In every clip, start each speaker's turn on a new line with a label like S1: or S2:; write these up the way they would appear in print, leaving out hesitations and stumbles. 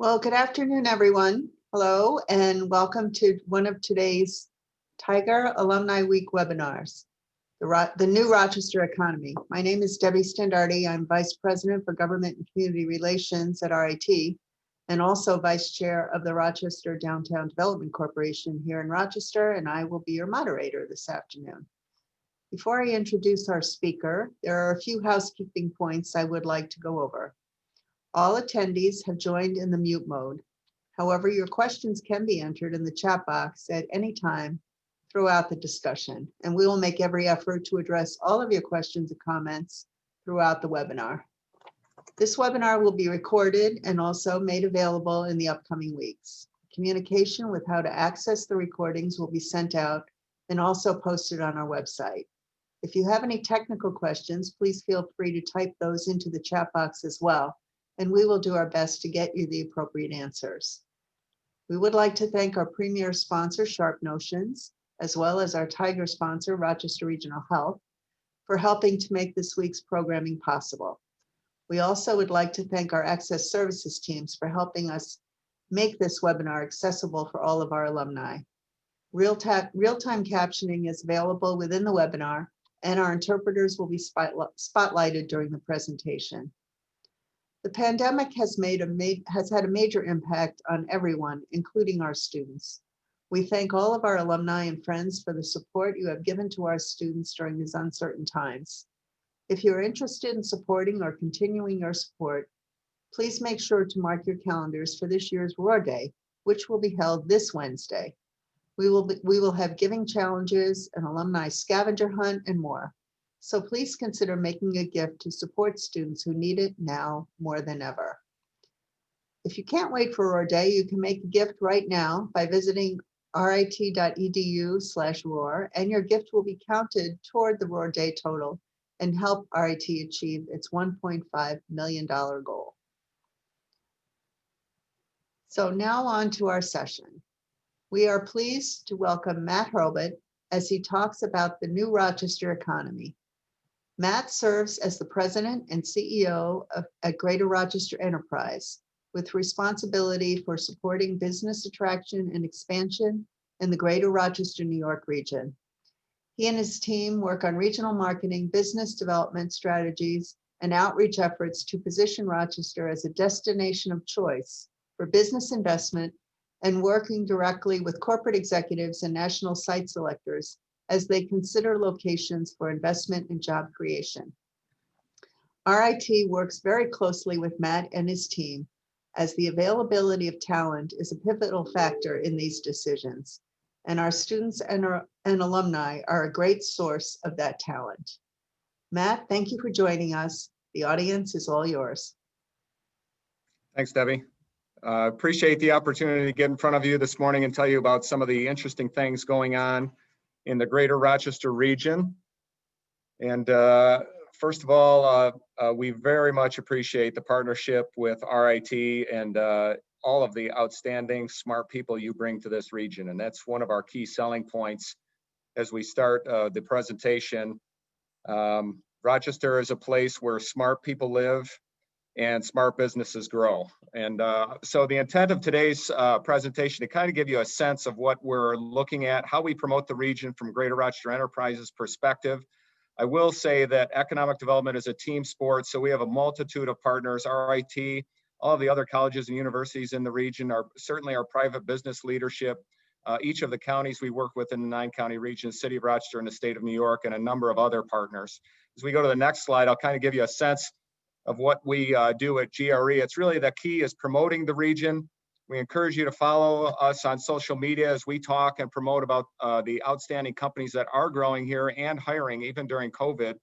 S1: Well, good afternoon, everyone. Hello, and welcome to one of today's Tiger Alumni Week webinars, the new Rochester Economy. My name is Debbie Standardi. I'm Vice President for Government and Community Relations at RIT, and also Vice Chair of the Rochester Downtown Development Corporation here in Rochester, and I will be your moderator this afternoon. Before I introduce our speaker, there are a few housekeeping points I would like to go over. All attendees have joined in the mute mode. However, your questions can be entered in the chat box at any time throughout the discussion, and we will make every effort to address all of your questions and comments throughout the webinar. This webinar will be recorded and also made available in the upcoming weeks. Communication with how to access the recordings will be sent out and also posted on our website. If you have any technical questions, please feel free to type those into the chat box as well, and we will do our best to get you the appropriate answers. We would like to thank our premier sponsor, Sharp Notions, as well as our Tiger sponsor, Rochester Regional Health, for helping to make this week's programming possible. We also would like to thank our Access Services teams for helping us make this webinar accessible for all of our alumni. Real-time captioning is available within the webinar, and our interpreters will be spotlighted during the presentation. The pandemic has had a major impact on everyone, including our students. We thank all of our alumni and friends for the support you have given to our students during these uncertain times. If you're interested in supporting or continuing your support, please make sure to mark your calendars for this year's Roar Day, which will be held this Wednesday. We will have giving challenges, an alumni scavenger hunt, and more. So please consider making a gift to support students who need it now more than ever. If you can't wait for Roar Day, you can make a gift right now by visiting rit.edu/roar, and your gift will be counted toward the Roar Day total and help RIT achieve its $1.5 million goal. So now on to our session. We are pleased to welcome Matt Hurlbutt as he talks about the new Rochester economy. Matt serves as the president and CEO at Greater Rochester Enterprise, with responsibility for supporting business attraction and expansion in the Greater Rochester, New York region. He and his team work on regional marketing, business development strategies, and outreach efforts to position Rochester as a destination of choice for business investment, and working directly with corporate executives and national site selectors as they consider locations for investment and job creation. RIT works very closely with Matt and his team, as the availability of talent is a pivotal factor in these decisions, and our students and alumni are a great source of that talent. Matt, thank you for joining us. The audience is all yours.
S2: Thanks, Debbie. Appreciate the opportunity to get in front of you this morning and tell you about some of the interesting things going on in the Greater Rochester region. And first of all, we very much appreciate the partnership with RIT and all of the outstanding smart people you bring to this region. And that's one of our key selling points as we start the presentation. Rochester is a place where smart people live and smart businesses grow. And so the intent of today's presentation to kind of give you a sense of what we're looking at, how we promote the region from Greater Rochester Enterprise's perspective. I will say that economic development is a team sport, so we have a multitude of partners. RIT, all of the other colleges and universities in the region, are certainly our private business leadership. Each of the counties we work with in the 9-county region, the city of Rochester and the state of New York, and a number of other partners. As we go to the next slide, I'll kind of give you a sense of what we do at GRE. It's really the key is promoting the region. We encourage you to follow us on social media as we talk and promote about the outstanding companies that are growing here and hiring even during COVID.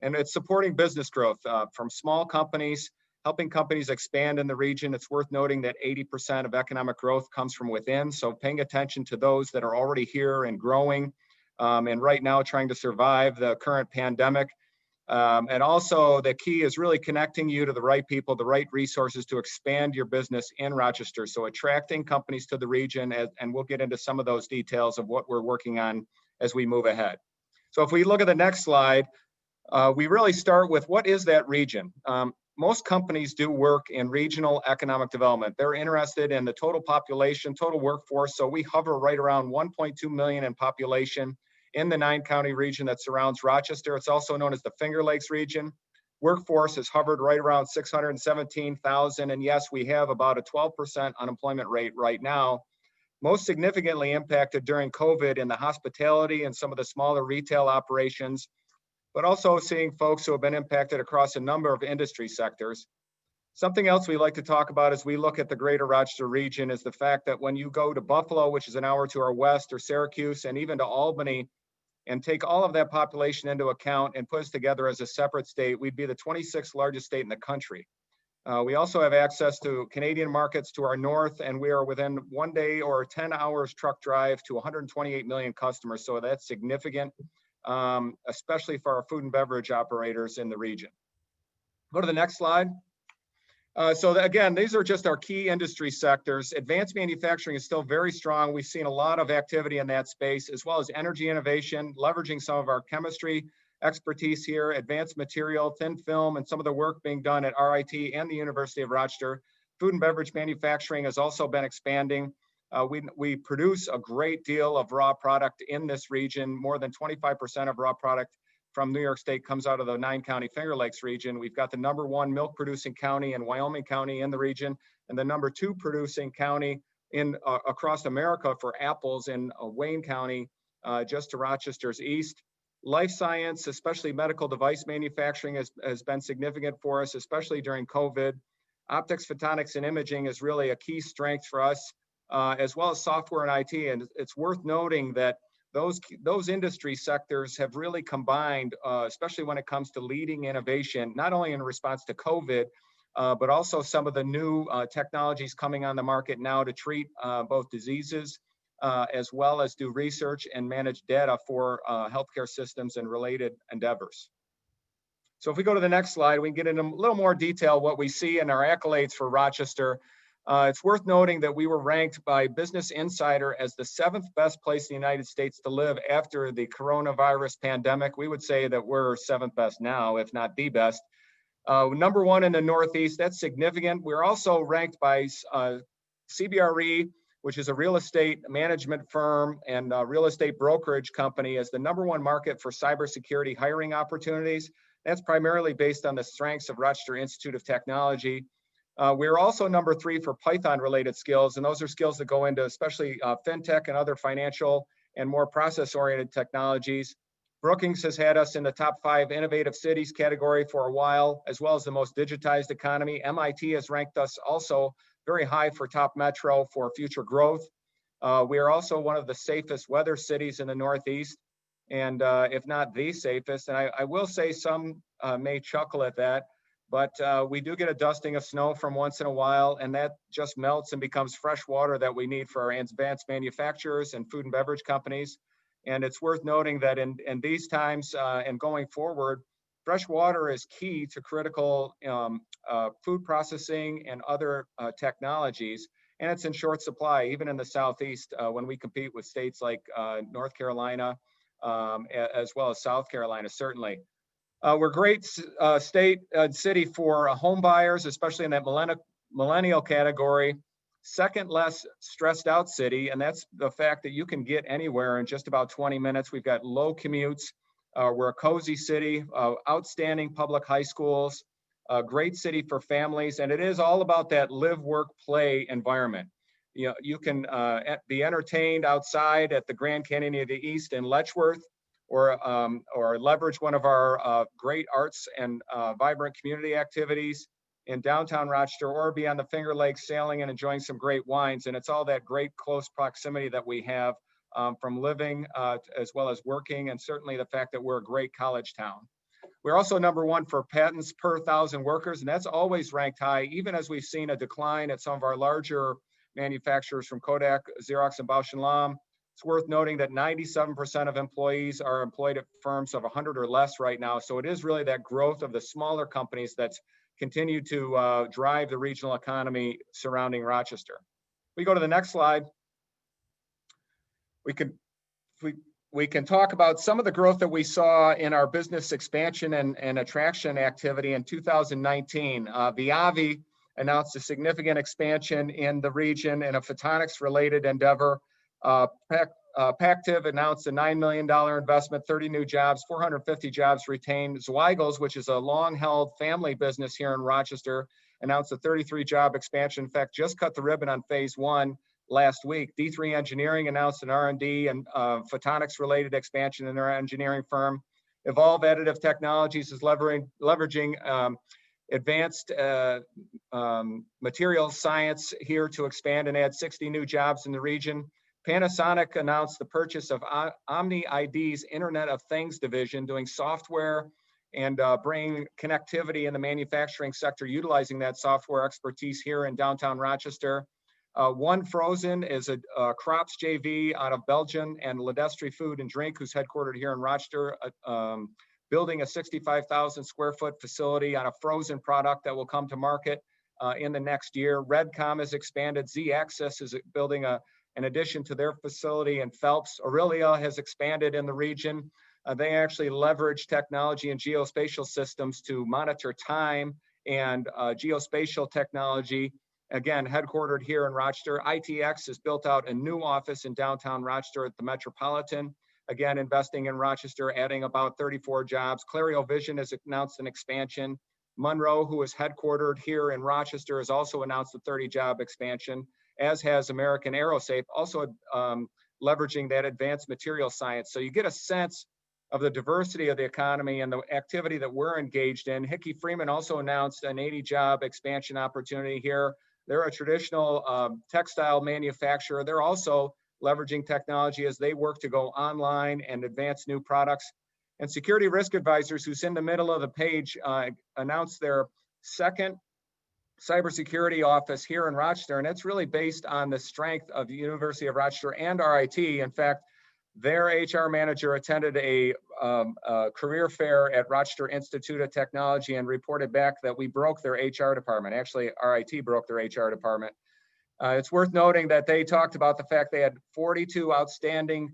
S2: And it's supporting business growth from small companies, helping companies expand in the region. It's worth noting that 80% of economic growth comes from within. So paying attention to those that are already here and growing and right now trying to survive the current pandemic. And also the key is really connecting you to the right people, the right resources to expand your business in Rochester. So attracting companies to the region, and we'll get into some of those details of what we're working on as we move ahead. So if we look at the next slide, we really start with what is that region? most companies do work in regional economic development. They're interested in the total population, total workforce. So we hover right around 1.2 million in population in the 9-county region that surrounds Rochester. It's also known as the Finger Lakes region. Workforce has hovered right around 617,000. And yes, we have about a 12% unemployment rate right now. Most significantly impacted during COVID in the hospitality and some of the smaller retail operations, but also seeing folks who have been impacted across a number of industry sectors. Something else we like to talk about as we look at the Greater Rochester region is the fact that when you go to Buffalo, which is an hour to our west, or Syracuse, and even to Albany, and take all of that population into account and put us together as a separate state, we'd be the 26th largest state in the country. We also have access to Canadian markets to our north, and we are within 1 day or 10 hours truck drive to 128 million customers. So that's significant, especially for our food and beverage operators in the region. Go to the next slide. Again, these are just our key industry sectors. Advanced manufacturing is still very strong. We've seen a lot of activity in that space, as well as energy innovation, leveraging some of our chemistry expertise here, advanced material, thin film, and some of the work being done at RIT and the University of Rochester. Food and beverage manufacturing has also been expanding. We produce a great deal of raw product in this region. More than 25% of raw product from New York State comes out of the 9-county Finger Lakes region. We've got the #1 milk producing county in Wyoming County in the region, and the #2 producing county in across America for apples in Wayne County, just to Rochester's east. Life science, especially medical device manufacturing, has been significant for us, especially during COVID. Optics, photonics, and imaging is really a key strength for us, as well as software and IT. And it's worth noting that those industry sectors have really combined, especially when it comes to leading innovation, not only in response to COVID, but also some of the new technologies coming on the market now to treat both diseases, as well as do research and manage data for healthcare systems and related endeavors. So if we go to the next slide, we can get into a little more detail what we see in our accolades for Rochester. It's worth noting that we were ranked by Business Insider as the 7th best place in the United States to live after the coronavirus pandemic. We would say that we're 7th best now, if not the best. #1 in the Northeast, that's significant. We're also ranked by CBRE, which is a real estate management firm and a real estate brokerage company, as the #1 market for cybersecurity hiring opportunities. That's primarily based on the strengths of Rochester Institute of Technology. We're also #3 for Python-related skills, and those are skills that go into especially fintech and other financial and more process-oriented technologies. Brookings has had us in the top 5 innovative cities category for a while, as well as the most digitized economy. MIT has ranked us also very high for top metro for future growth. We are also one of the safest weather cities in the Northeast, and if not the safest. And I will say some may chuckle at that, but we do get a dusting of snow from once in a while, and that just melts and becomes fresh water that we need for our advanced manufacturers and food and beverage companies. And it's worth noting that in these times and going forward, fresh water is key to critical food processing and other technologies, and it's in short supply, even in the Southeast, when we compete with states like North Carolina, as well as South Carolina, certainly. We're a great state and city for home buyers, especially in that millennial category. Second less stressed out city, and that's the fact that you can get anywhere in just about 20 minutes. We've got low commutes. We're a cozy city, outstanding public high schools, a great city for families, and it is all about that live, work, play environment. You know, you can be entertained outside at the Grand Canyon of the East in Letchworth, or leverage one of our great arts and vibrant community activities in downtown Rochester, or be on the Finger Lakes sailing and enjoying some great wines. And it's all that great close proximity that we have from living as well as working, and certainly the fact that we're a great college town. We're also #1 for patents per 1,000 workers, and that's always ranked high, even as we've seen a decline at some of our larger manufacturers from Kodak, Xerox, and Bausch & Lomb. It's worth noting that 97% of employees are employed at firms of 100 or less right now. So it is really that growth of the smaller companies that's continued to drive the regional economy surrounding Rochester. We go to the next slide. If we we can talk about some of the growth that we saw in our business expansion and attraction activity in 2019. Viavi announced a significant expansion in the region in a photonics related endeavor. Pactiv announced a $9 million investment, 30 new jobs, 450 jobs retained. Zweigels, which is a long-held family business here in Rochester, announced a 33 job expansion. In fact, just cut the ribbon on phase one last week. D3 Engineering announced an R&D and photonics related expansion in their engineering firm. Evolve Additive Technologies is leveraging advanced material science here to expand and add 60 new jobs in the region. Panasonic announced the purchase of Omni ID's Internet of Things division, doing software and bringing connectivity in the manufacturing sector, utilizing that software expertise here in downtown Rochester. One Frozen is a crops JV out of Belgium, and Ledestri Food and Drink, who's headquartered here in Rochester, building a 65,000 square foot facility on a frozen product that will come to market in the next year. Redcom has expanded. Z-Access is building an addition to their facility in Phelps. Aurelia has expanded in the region. They actually leverage technology and geospatial systems to monitor time and geospatial technology. Again, headquartered here in Rochester. ITX has built out a new office in downtown Rochester at the Metropolitan. Again, investing in Rochester, adding about 34 jobs. Clario Vision has announced an expansion. Monroe, who is headquartered here in Rochester, has also announced a 30 job expansion, as has American Aerosafe, also leveraging that advanced material science. So you get a sense of the diversity of the economy and the activity that we're engaged in. Hickey Freeman also announced an 80 job expansion opportunity here. They're a traditional textile manufacturer. They're also leveraging technology as they work to go online and advance new products. And Security Risk Advisors, who's in the middle of the page, announced their second cybersecurity office here in Rochester, and it's really based on the strength of the University of Rochester and RIT. In fact, their HR manager attended a career fair at Rochester Institute of Technology and reported back that we broke their HR department. Actually, RIT broke their HR department. It's worth noting that they talked about the fact they had 42 outstanding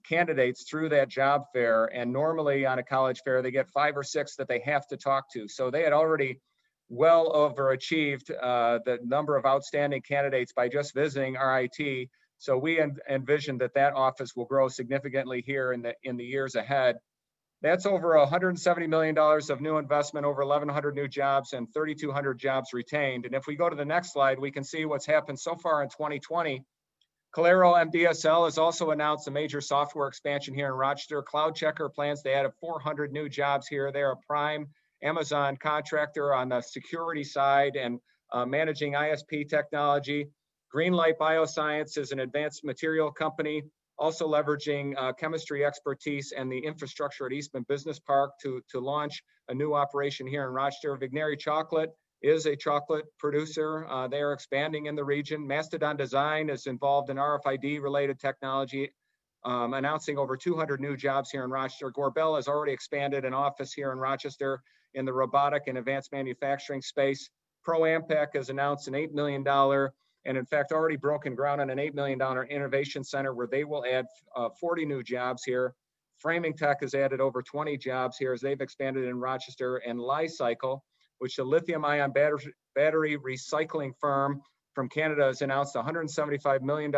S2: candidates through that job fair, and normally on a college fair, they get 5 or 6 that they have to talk to. So they had already well overachieved the number of outstanding candidates by just visiting RIT. So we envision that that office will grow significantly here in the years ahead. That's over $170 million of new investment, over 1,100 new jobs, and 3,200 jobs retained. And if we go to the next slide, we can see what's happened so far in 2020. Calero MDSL has also announced a major software expansion here in Rochester. Cloud Checker plans to add 400 new jobs here. They're a prime Amazon contractor on the security side and managing ISP technology. Greenlight Bioscience is an advanced material company, also leveraging chemistry expertise and the infrastructure at Eastman Business Park to launch a new operation here in Rochester. Vigneri Chocolate is a chocolate producer. They are expanding in the region. Mastodon Design is involved in RFID related technology, announcing over 200 new jobs here in Rochester. Gorbel has already expanded an office here in Rochester in the robotic and advanced manufacturing space. ProAmpec has announced an $8 million and in fact already broken ground on an $8 million innovation center where they will add 40 new jobs here. Framing Tech has added over 20 jobs here as they've expanded in Rochester. And Li-Cycle, which is a lithium-ion battery recycling firm from Canada, has announced a $175 million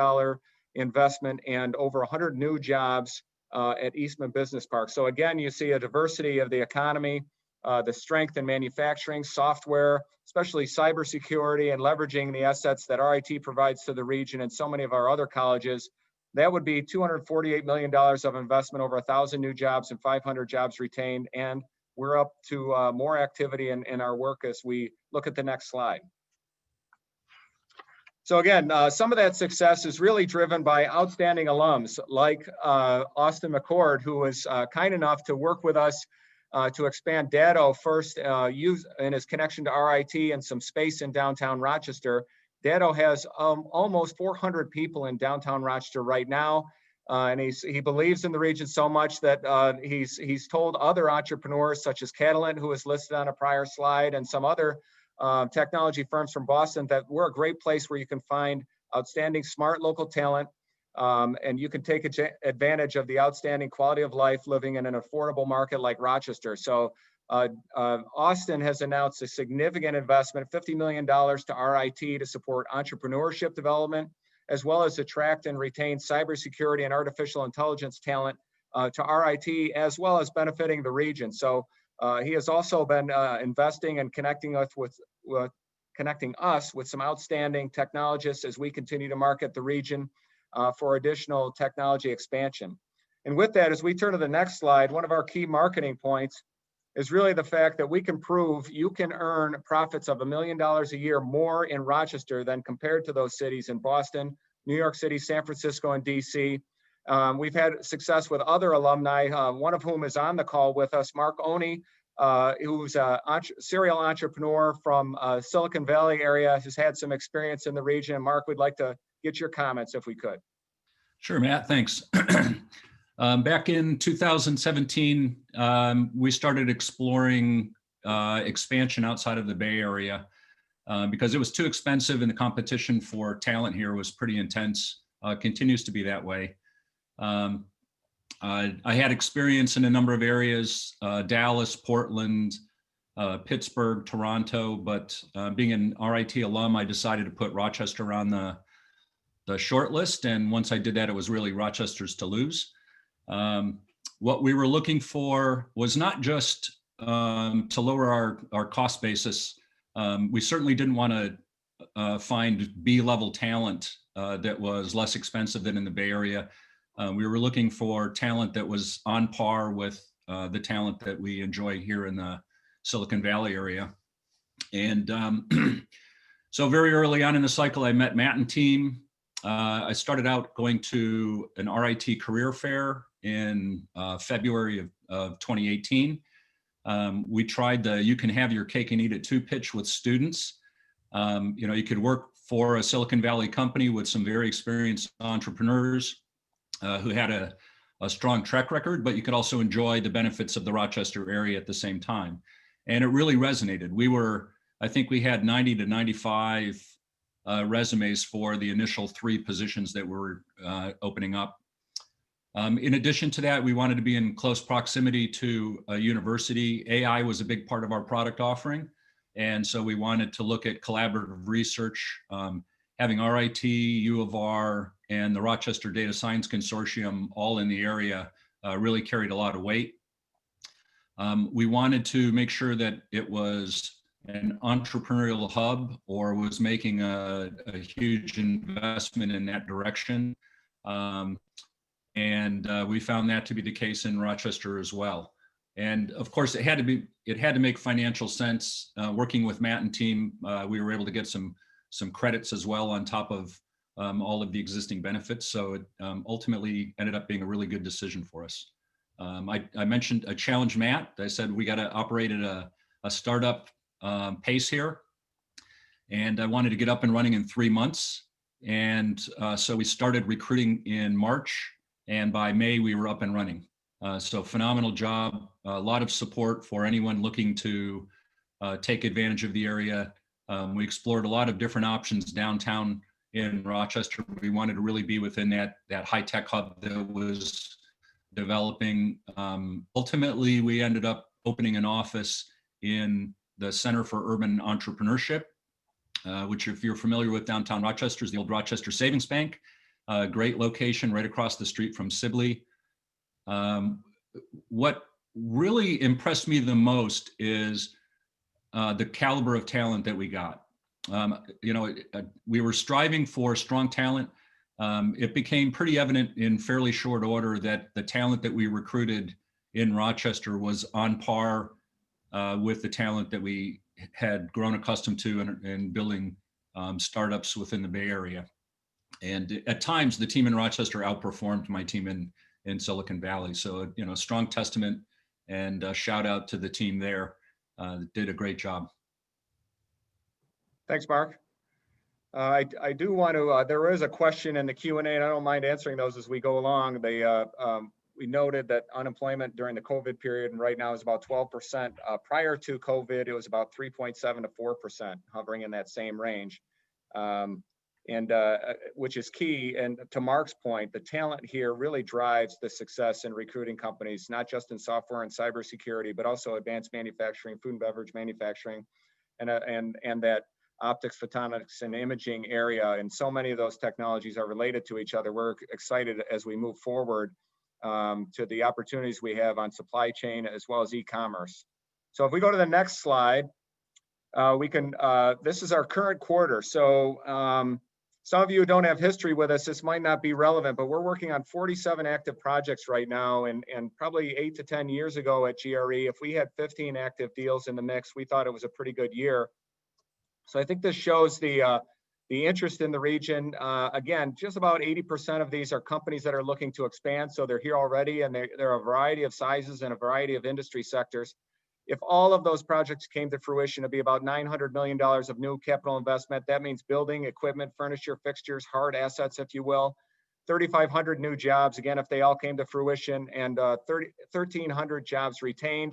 S2: investment and over 100 new jobs at Eastman Business Park. So again, you see a diversity of the economy, the strength in manufacturing, software, especially cybersecurity, and leveraging the assets that RIT provides to the region and so many of our other colleges. That would be $248 million of investment, over 1,000 new jobs and 500 jobs retained. And we're up to more activity in our work as we look at the next slide. So again, some of that success is really driven by outstanding alums like Austin McCord, who was kind enough to work with us to expand Datto first in his connection to RIT and some space in downtown Rochester. Datto has almost 400 people in downtown Rochester right now. And he believes in the region so much that he's told other entrepreneurs such as Catalent, who is listed on a prior slide, and some other technology firms from Boston that we're a great place where you can find outstanding smart local talent. and you can take advantage of the outstanding quality of life living in an affordable market like Rochester. So Austin has announced a significant investment, $50 million to RIT to support entrepreneurship development, as well as attract and retain cybersecurity and artificial intelligence talent to RIT, as well as benefiting the region. So he has also been investing and connecting us with some outstanding technologists as we continue to market the region for additional technology expansion. And with that, as we turn to the next slide, one of our key marketing points is really the fact that we can prove you can earn profits of $1 million a year more in Rochester than compared to those cities in Boston, New York City, San Francisco, and DC. We've had success with other alumni, one of whom is on the call with us, Mark Oney, who's a serial entrepreneur from Silicon Valley area, has had some experience in the region. Mark, we'd like to get your comments if we could.
S3: Sure, Matt, thanks. Back in 2017, we started exploring expansion outside of the Bay Area because it was too expensive and the competition for talent here was pretty intense, continues to be that way. I had experience in a number of areas, Dallas, Portland, Pittsburgh, Toronto, but being an RIT alum, I decided to put Rochester on the short list. And once I did that, it was really Rochester's to lose. What we were looking for was not just to lower our cost basis. We certainly didn't want to find B-level talent that was less expensive than in the Bay Area. We were looking for talent that was on par with the talent that we enjoy here in the Silicon Valley area. And so very early on in the cycle, I met Matt and team. I started out going to an RIT career fair in February of 2018. We tried the "you can have your cake and eat it too" pitch with students. You could work for a Silicon Valley company with some very experienced entrepreneurs who had a strong track record, but you could also enjoy the benefits of the Rochester area at the same time. And it really resonated. I think we had 90 to 95 resumes for the initial 3 positions that were opening up. In addition to that, we wanted to be in close proximity to a university. AI was a big part of our product offering. And so we wanted to look at collaborative research. Having RIT, U of R, and the Rochester Data Science Consortium all in the area really carried a lot of weight. We wanted to make sure that it was an entrepreneurial hub or was making a huge investment in that direction. And we found that to be the case in Rochester as well. And of course, it had to make financial sense. Working with Matt and team, we were able to get some credits as well on top of all of the existing benefits. So it ultimately ended up being a really good decision for us. I mentioned, I challenged Matt. I said, we got to operate at a startup pace here. And I wanted to get up and running in 3 months. And so we started recruiting in March. And by May, we were up and running. So phenomenal job, a lot of support for anyone looking to take advantage of the area. We explored a lot of different options downtown in Rochester. We wanted to really be within that high-tech hub that was developing. Ultimately, we ended up opening an office in the Center for Urban Entrepreneurship, which, if you're familiar with downtown Rochester, is the old Rochester Savings Bank. Great location right across the street from Sibley. What really impressed me the most is the caliber of talent that we got. We were striving for strong talent. It became pretty evident in fairly short order that the talent that we recruited in Rochester was on par with the talent that we had grown accustomed to in building startups within the Bay Area. And at times, the team in Rochester outperformed my team in Silicon Valley. So, strong testament and shout out to the team there. Did a great job.
S2: Thanks, Mark. I do want to, there is a question in the Q&A, and I don't mind answering those as we go along. We noted that unemployment during the COVID period, and right now is about 12%. Prior to COVID, it was about 3.7 to 4%, hovering in that same range. which is key. And to Mark's point, the talent here really drives the success in recruiting companies, not just in software and cybersecurity, but also advanced manufacturing, food and beverage manufacturing, and that optics, photonics, and imaging area. And so many of those technologies are related to each other. We're excited as we move forward to the opportunities we have on supply chain as well as e-commerce. So if we go to the next slide, this is our current quarter. So some of you who don't have history with us, this might not be relevant, but we're working on 47 active projects right now. And probably 8 to 10 years ago at GRE, if we had 15 active deals in the mix, we thought it was a pretty good year. So I think this shows the interest in the region. Again, just about 80% of these are companies that are looking to expand. So they're here already, and they're a variety of sizes and a variety of industry sectors. If all of those projects came to fruition, it'd be about $900 million of new capital investment. That means building, equipment, furniture, fixtures, hard assets, if you will. 3,500 new jobs, again, if they all came to fruition, and 1,300 jobs retained.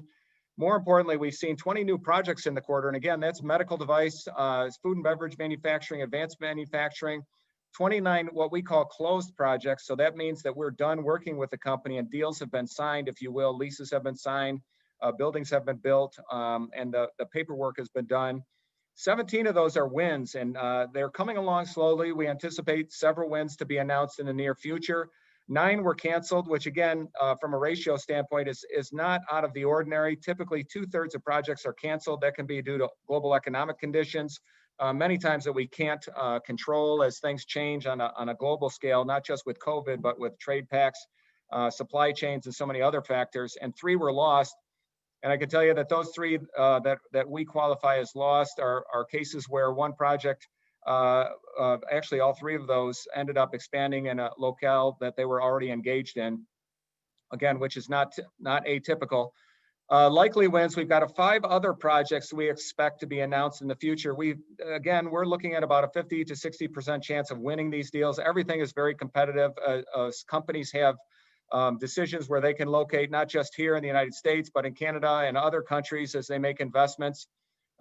S2: More importantly, we've seen 20 new projects in the quarter. And again, that's medical device, food and beverage manufacturing, advanced manufacturing, 29 what we call closed projects. So that means that we're done working with the company and deals have been signed, if you will, leases have been signed. Buildings have been built, and the paperwork has been done. 17 of those are wins, and they're coming along slowly. We anticipate several wins to be announced in the near future. 9 were canceled, which again, from a ratio standpoint, is not out of the ordinary. Typically, 2/3 of projects are canceled. That can be due to global economic conditions, many times that we can't control as things change on a global scale, not just with COVID, but with trade pacts, supply chains, and so many other factors. And 3 were lost. And I can tell you that those 3 that we qualify as lost are cases where one project, actually all 3 of those ended up expanding in a locale that they were already engaged in, again, which is not atypical. Likely wins, we've got 5 other projects we expect to be announced in the future. We're looking at about a 50 to 60% chance of winning these deals. Everything is very competitive. Companies have decisions where they can locate not just here in the United States, but in Canada and other countries as they make investments.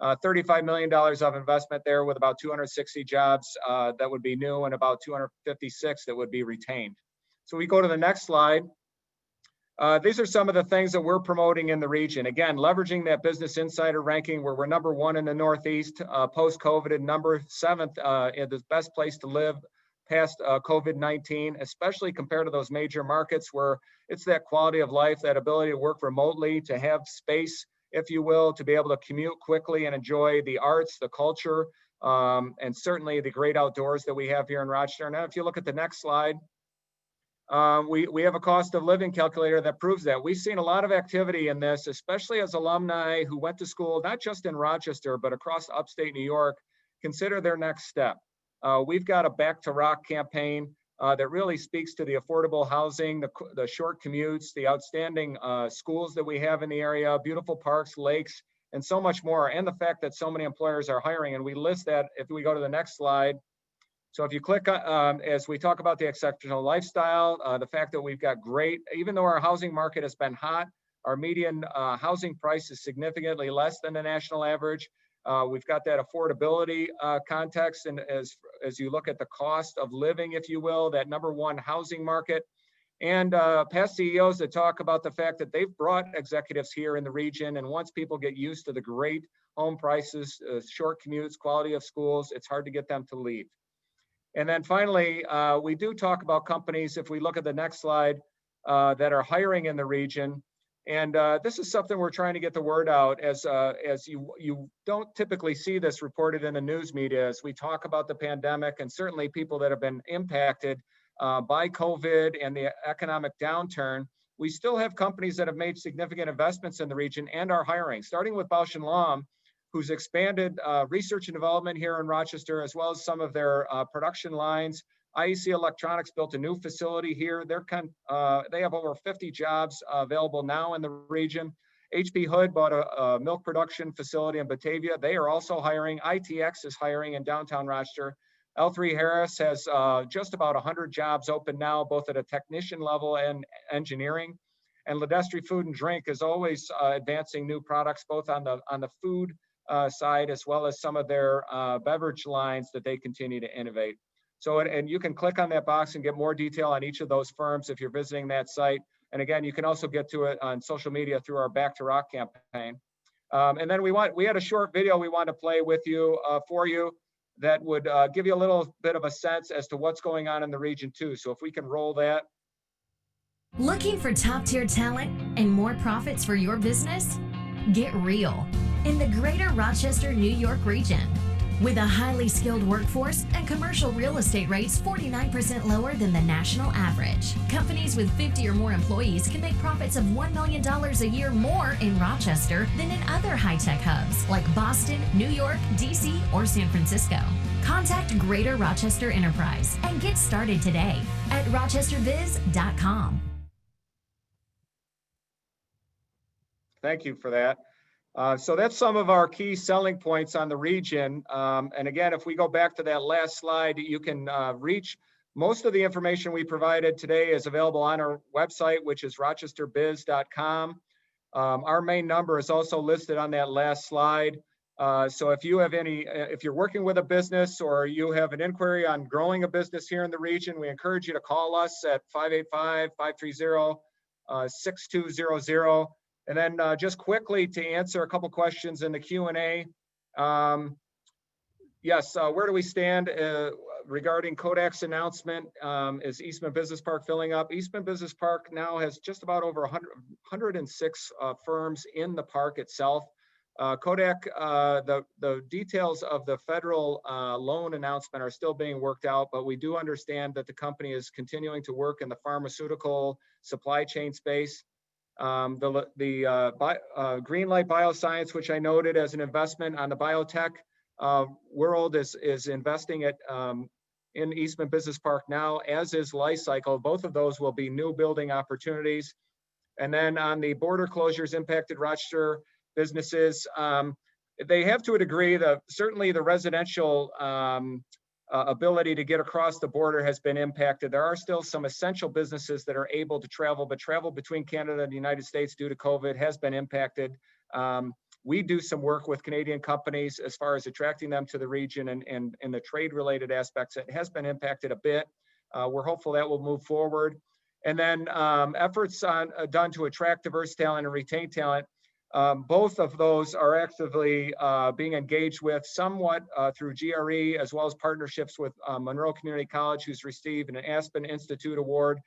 S2: $35 million of investment there with about 260 jobs that would be new and about 256 that would be retained. So we go to the next slide. These are some of the things that we're promoting in the region. Again, leveraging that Business Insider ranking where we're number 1 in the Northeast post-COVID and number 7th in the best place to live past COVID-19, especially compared to those major markets where it's that quality of life, that ability to work remotely, to have space, if you will, to be able to commute quickly and enjoy the arts, the culture, and certainly the great outdoors that we have here in Rochester. Now, if you look at the next slide, we have a cost of living calculator that proves that. We've seen a lot of activity in this, especially as alumni who went to school, not just in Rochester, but across upstate New York, consider their next step. We've got a Back to Rock campaign that really speaks to the affordable housing, the short commutes, the outstanding schools that we have in the area, beautiful parks, lakes, and so much more, and the fact that so many employers are hiring. And we list that if we go to the next slide. So if you click, as we talk about the exceptional lifestyle, the fact that we've got great, even though our housing market has been hot, our median housing price is significantly less than the national average. We've got that affordability context, and as you look at the cost of living, if you will, that number 1 housing market, and past CEOs that talk about the fact that they've brought executives here in the region, and once people get used to the great home prices, short commutes, quality of schools, it's hard to get them to leave. And then finally, we do talk about companies, if we look at the next slide, that are hiring in the region. And this is something we're trying to get the word out as you don't typically see this reported in the news media as we talk about the pandemic, and certainly people that have been impacted by COVID and the economic downturn. We still have companies that have made significant investments in the region and are hiring, starting with Bausch & Lomb, who's expanded research and development here in Rochester, as well as some of their production lines. IEC Electronics built a new facility here. They have over 50 jobs available now in the region. HP Hood bought a milk production facility in Batavia. They are also hiring. ITX is hiring in downtown Rochester. L3 Harris has just about 100 jobs open now, both at a technician level and engineering. And Ledestri Food and Drink is always advancing new products, both on the food side, as well as some of their beverage lines that they continue to innovate. So, and you can click on that box and get more detail on each of those firms if you're visiting that site. And again, you can also get to it on social media through our Back to Rock campaign. And then we had a short video we wanted to play with you for you that would give you a little bit of a sense as to what's going on in the region too. So if we can roll that.
S4: Looking for top-tier talent and more profits for your business? Get real in the Greater Rochester, New York region. With a highly skilled workforce and commercial real estate rates 49% lower than the national average, companies with 50 or more employees can make profits of $1 million a year more in Rochester than in other high-tech hubs like Boston, New York, DC, or San Francisco. Contact Greater Rochester Enterprise and get started today at rochesterbiz.com.
S2: Thank you for that. So that's some of our key selling points on the region. And again, if we go back to that last slide, you can reach most of the information we provided today is available on our website, which is rochesterbiz.com. Our main number is also listed on that last slide. So if you have if you're working with a business or you have an inquiry on growing a business here in the region, we encourage you to call us at 585-530-6200. And then just quickly to answer a couple questions in the Q&A. Yes, where do we stand regarding Kodak's announcement? Is Eastman Business Park filling up? Eastman Business Park now has just about over 106 firms in the park itself. Kodak, the details of the federal loan announcement are still being worked out, but we do understand that the company is continuing to work in the pharmaceutical supply chain space. Greenlight Bioscience, which I noted as an investment on the biotech world, is investing in Eastman Business Park now, as is Life Cycle. Both of those will be new building opportunities. And then on the border closures impacted Rochester businesses, they have to a degree. Certainly the residential ability to get across the border has been impacted. There are still some essential businesses that are able to travel, but travel between Canada and the United States due to COVID has been impacted. We do some work with Canadian companies as far as attracting them to the region and the trade related aspects. It has been impacted a bit. We're hopeful that will move forward. And then efforts done to attract diverse talent and retain talent. Both of those are actively being engaged with somewhat through GRE, as well as partnerships with Monroe Community College, who's received an Aspen Institute Award,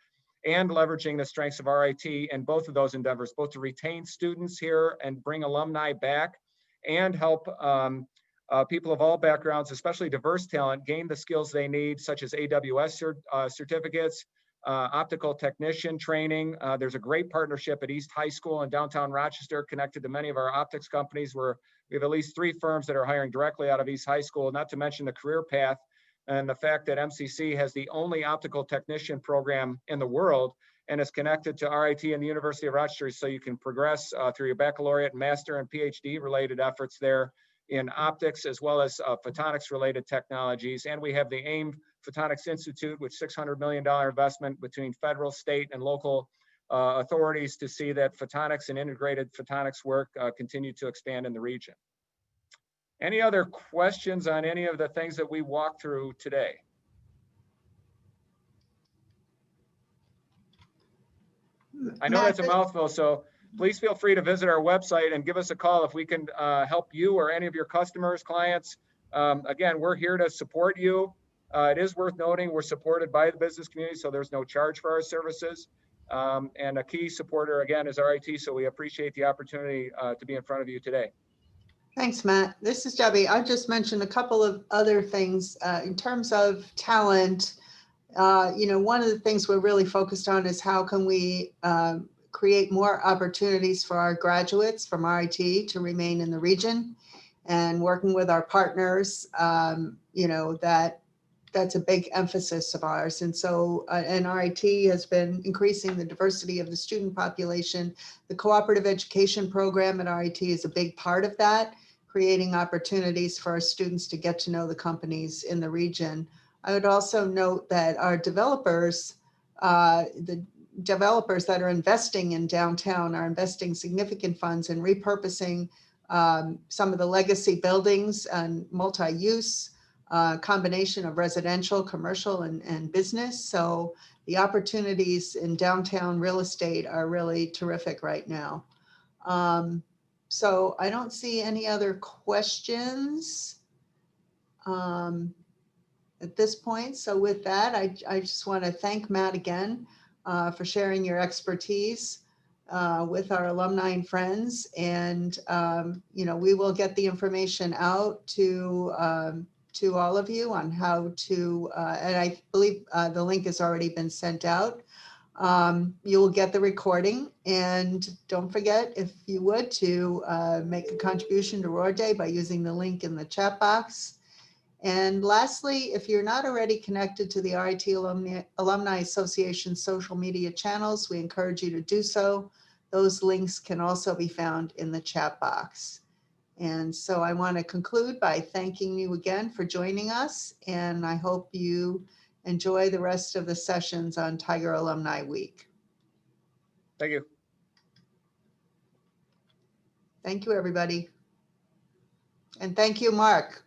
S2: and leveraging the strengths of RIT in both of those endeavors, both to retain students here and bring alumni back, and help people of all backgrounds, especially diverse talent, gain the skills they need, such as AWS certificates, optical technician training. There's a great partnership at East High School in downtown Rochester, connected to many of our optics companies, where we have at least 3 firms that are hiring directly out of East High School, not to mention the career path and the fact that MCC has the only optical technician program in the world and is connected to RIT and the University of Rochester, so you can progress through your baccalaureate, master, and PhD related efforts there in optics, as well as photonics related technologies. And we have the AIM Photonics Institute, with $600 million investment between federal, state, and local authorities to see that photonics and integrated photonics work continue to expand in the region. Any other questions on any of the things that we walked through today? I know that's a mouthful, so please feel free to visit our website and give us a call if we can help you or any of your customers, clients. Again, we're here to support you. It is worth noting we're supported by the business community, so there's no charge for our services. And a key supporter, again, is RIT, so we appreciate the opportunity to be in front of you today.
S1: Thanks, Matt. This is Debbie. I just mentioned a couple of other things in terms of talent. One of the things we're really focused on is how can we create more opportunities for our graduates from RIT to remain in the region, and working with our partners, that's a big emphasis of ours. And so, and RIT has been increasing the diversity of the student population. The cooperative education program at RIT is a big part of that, creating opportunities for our students to get to know the companies in the region. I would also note that our developers, the developers that are investing in downtown are investing significant funds in repurposing some of the legacy buildings and multi-use combination of residential, commercial, and business. So the opportunities in downtown real estate are really terrific right now. So I don't see any other questions at this point. So with that, I just want to thank Matt again for sharing your expertise with our alumni and friends. And, we will get the information out to all of you on how to, and I believe the link has already been sent out. You will get the recording, and don't forget, if you would, to make a contribution to Roar Day by using the link in the chat box. And lastly, if you're not already connected to the RIT Alumni Association social media channels, we encourage you to do so. Those links can also be found in the chat box. And so I want to conclude by thanking you again for joining us, and I hope you enjoy the rest of the sessions on Tiger Alumni Week.
S2: Thank you.
S1: Thank you, everybody. And thank you, Mark.